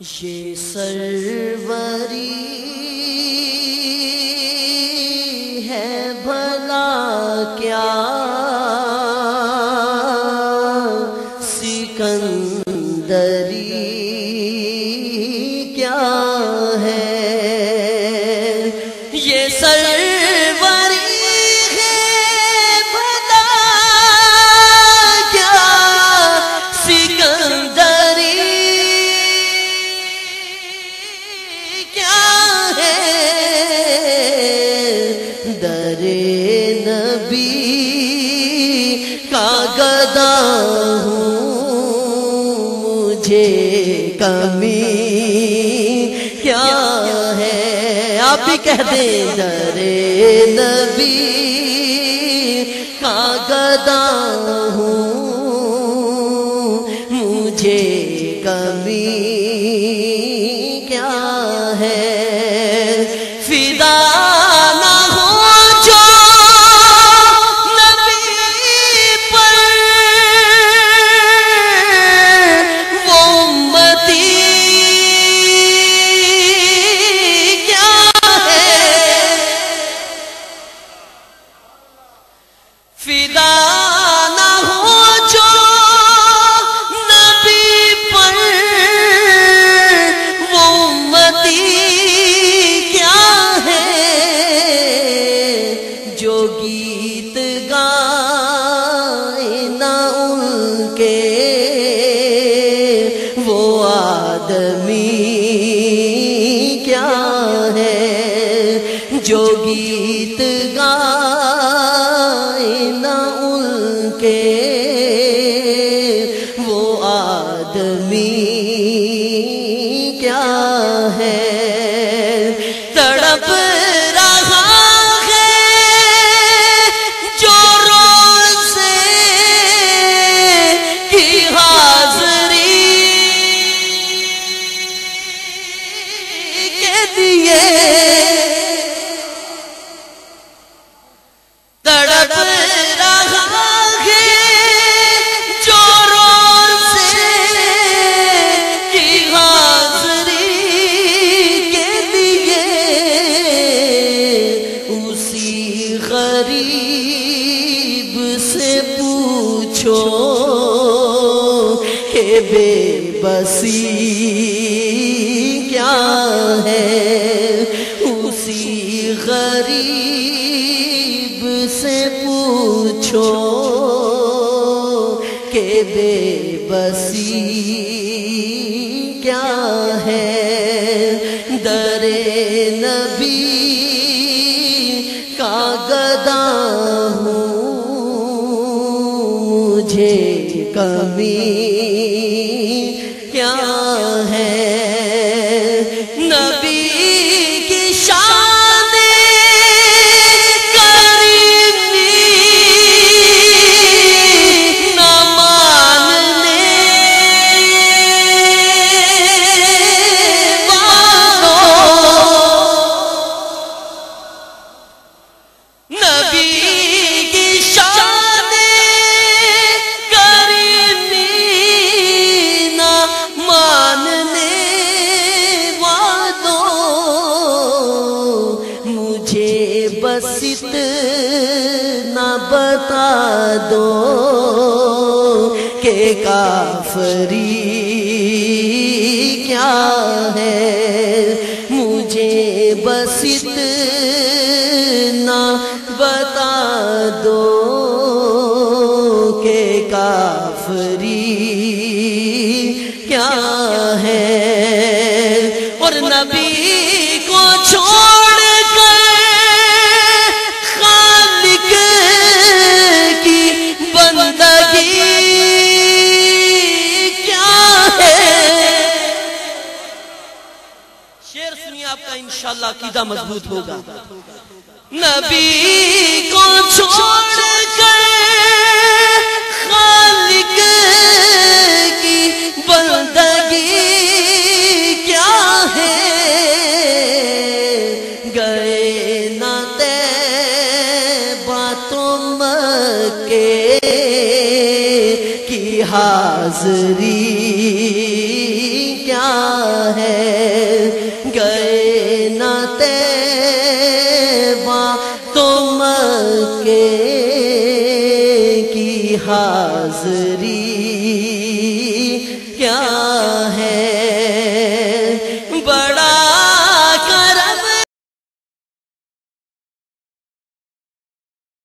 یہ سروری ہے بھلا کیا سکندری کیا ہے یہ سروری ہے بھلا کیا سکندری در نبی کا گدا ہوں مجھے کمی کیا ہے آپ بھی کہہ دیں در نبی کا گدا ہوں مجھے کمی کیا ہے فدا گیت گائے نہ ان کے وہ آدمی کیا ہے جو گیت گائے نہ ان کے وہ آدمی کیا ہے تڑپ تڑپ رہا ہے جو روز کی حاضری کے لیے اسی غریب سے پوچھو کہ بے بسی کیا ہے اسی غریب سے پوچھو کہ بے بسی کیا ہے در نبی کا گدا ہوں مجھے کمی کیا ہے نبی کی شان کریمی نہ ماننے والوں نبی کی شان کریمی نہ ماننے مجھے بس اتنا بتا دو کہ کافری کیا ہے مجھے بس اتنا بتا دو کہ کافری کیا ہے اور نبی کو چھوڑ آپ کا انشاءاللہ عقیدہ مضبوط ہوگا نبی کو چھوڑ کر خالق کی بندگی کیا ہے گئے نہ طیبہ تو مکے کی حاضری کیا ہے گئے نہ طیبہ تو مکے کی حاضری کیا ہے